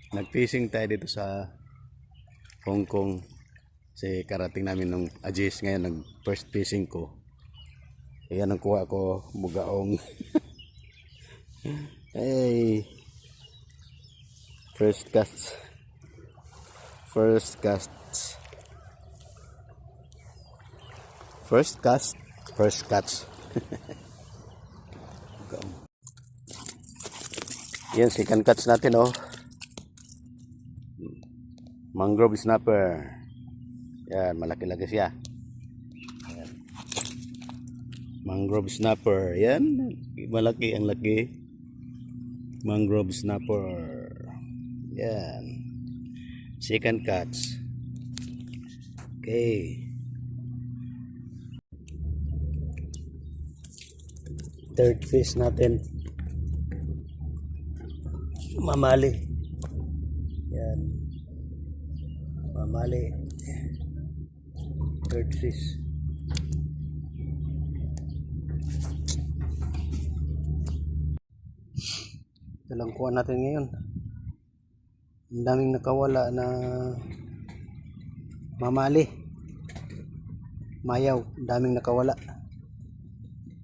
Nag-fishing tayo dito sa Hong Kong. Kasi karating namin nung Ajis ngayon, nag-first fishing ko. Ayan ang kuha ko, bugaong. Hey, first cast. First cast. First cast. First catch. Yan, second catch natin, oh. Mangrove snapper. Yan, malaki-laki siya. Yan. Mangrove snapper. Yan, malaki, ang laki. Mangrove snapper. Yan. Second catch. Okay. Third fish natin. Mamali. Yan. Mamali. Third fish. Ito lang kuha natin ngayon. Ang daming nakawala na mamali. Mayaw. Ang daming nakawala.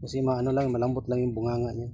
Kasi maano lang, malambot lang yung bunganga niya.